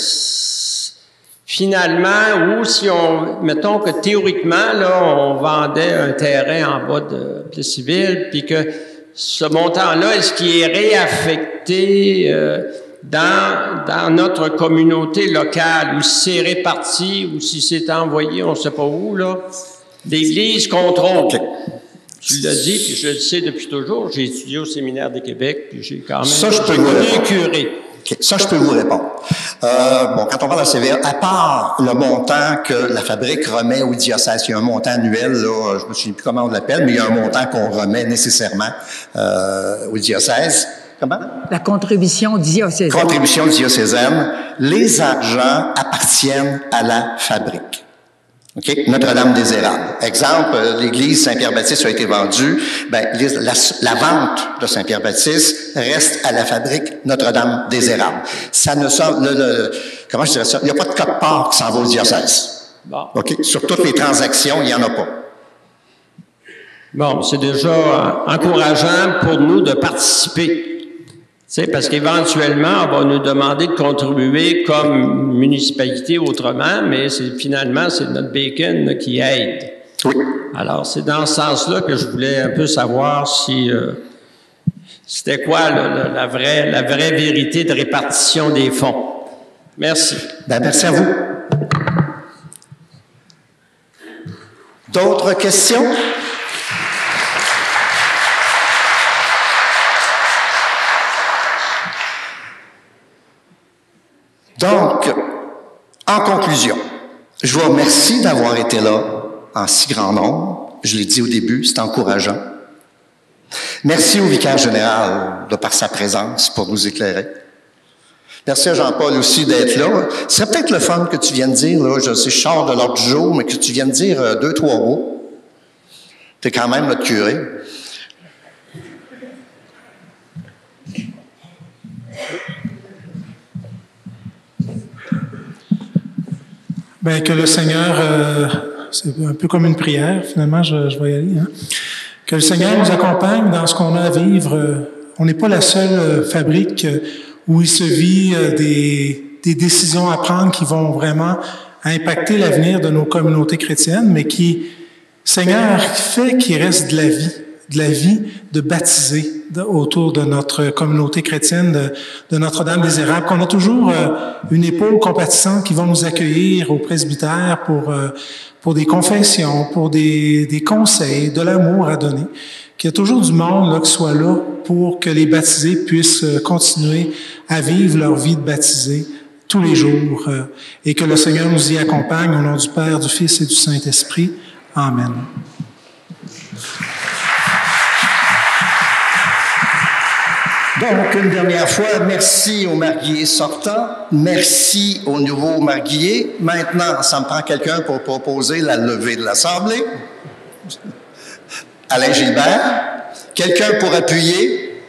Speaker 19: finalement, ou si on, mettons que théoriquement, là, on vendait un terrain en bas de Plessisville, puis que ce montant-là, est-ce qu'il est réaffecté dans notre communauté locale, ou si c'est réparti, ou si c'est envoyé, on ne sait pas où, là? L'Église contrôle. Okay. Tu l'as dit, puis je le sais depuis toujours. J'ai étudié au Séminaire de Québec, puis j'ai quand même
Speaker 5: connu
Speaker 19: curé.
Speaker 5: Okay. Ça, je peux vous répondre. Bon, quand on parle de la CVA, à part le montant que la fabrique remet au diocèse, il y a un montant annuel, là, je ne me souviens plus comment on l'appelle, mais il y a un montant qu'on remet nécessairement au diocèse. Comment?
Speaker 10: La contribution diocésaine.
Speaker 5: Contribution diocésaine. Les argents appartiennent à la fabrique. Okay? Notre-Dame-des-Érables. Exemple, l'église Saint-Pierre-Baptiste a été vendue. Ben, la vente de Saint-Pierre-Baptiste reste à la fabrique Notre-Dame-des-Érables. Ça ne sort, comment je dirais ça? Il n'y a pas de code-part qui s'en va au diocèse.
Speaker 19: Bon.
Speaker 5: Okay? Sur toutes les transactions, il n'y en a pas.
Speaker 19: Bon, c'est déjà encourageant pour nous de participer. Tu sais, parce qu'éventuellement, on va nous demander de contribuer comme municipalité autrement, mais finalement, c'est notre bacon là, qui aide.
Speaker 5: Oui.
Speaker 19: Alors, c'est dans ce sens-là que je voulais un peu savoir si c'était quoi la vraie vérité de répartition des fonds. Merci.
Speaker 5: Ben, merci à vous. D'autres questions? Donc, en conclusion, je vous remercie d'avoir été là en si grand nombre. Je l'ai dit au début, c'est encourageant. Merci au vicaire général de par sa présence pour nous éclairer. Merci à Jean-Paul aussi d'être là. Ce serait peut-être le fun que tu viennes dire, là, je sais, je sors de l'ordre du jour, mais que tu viennes dire 2-3 mots. Tu es quand même notre curé.
Speaker 2: Bien, que le Seigneur, c'est un peu comme une prière, finalement, je vais y aller. Hein? Que le Seigneur nous accompagne dans ce qu'on a à vivre. On n'est pas la seule fabrique où il se vit des décisions à prendre qui vont vraiment impacter l'avenir de nos communautés chrétiennes, mais qui, Seigneur, fait qu'il reste de la vie de baptisés autour de notre communauté chrétienne de Notre-Dame-des-Érables, qu'on a toujours une épaule compatissante qui va nous accueillir au presbytère pour des confessions, pour des conseils, de l'amour à donner. qu'il y a toujours du monde là, qui soit là pour que les baptisés puissent continuer à vivre leur vie de baptisé tous les jours et que le Seigneur nous y accompagne au nom du Père, du Fils et du Saint-Esprit. Amen.
Speaker 5: Donc, une dernière fois, merci aux mariés sortants, merci aux nouveaux mariés. Maintenant, ça me prend quelqu'un pour proposer la levée de l'Assemblée. Alain Gilbert. Quelqu'un pour appuyer.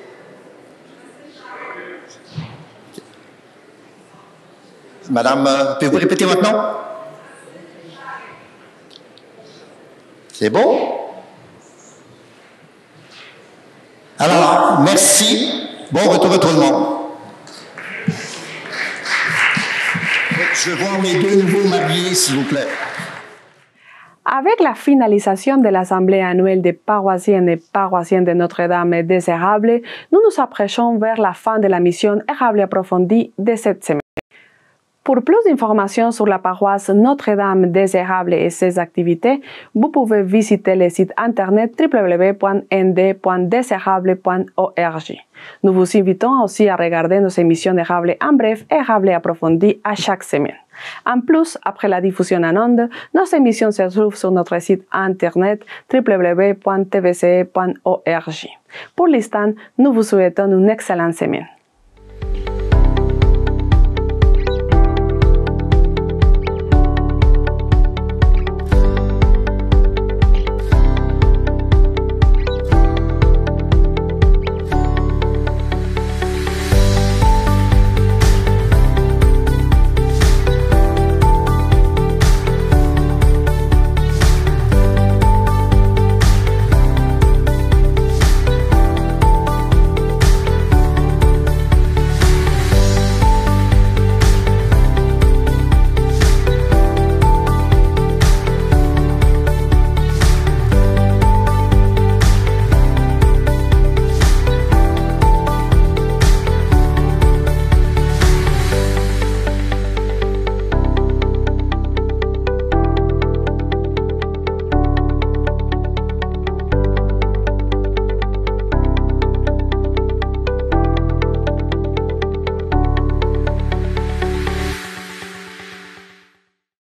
Speaker 5: Madame, pouvez-vous répéter votre nom? C'est beau? Alors, merci. Bon retour à tout le monde. Je veux voir les deux nouveaux mariés, s'il vous plaît.
Speaker 1: Avec la finalisation de l'Assemblée annuelle des paroissiennes et paroissiens de Notre-Dame des Érables, nous nous approchons vers la fin de la mission Érable approfondie de cette semaine. Pour plus d'informations sur la paroisse Notre-Dame des Érables et ses activités, vous pouvez visiter le site internet www.nd.deserables.org. Nous vous invitons aussi à regarder nos émissions Érable en bref et Érable approfondie à chaque semaine. En plus, après la diffusion en ondes, nos émissions se trouvent sur notre site internet www.tvce.org. Pour l'instant, nous vous souhaitons une excellente semaine.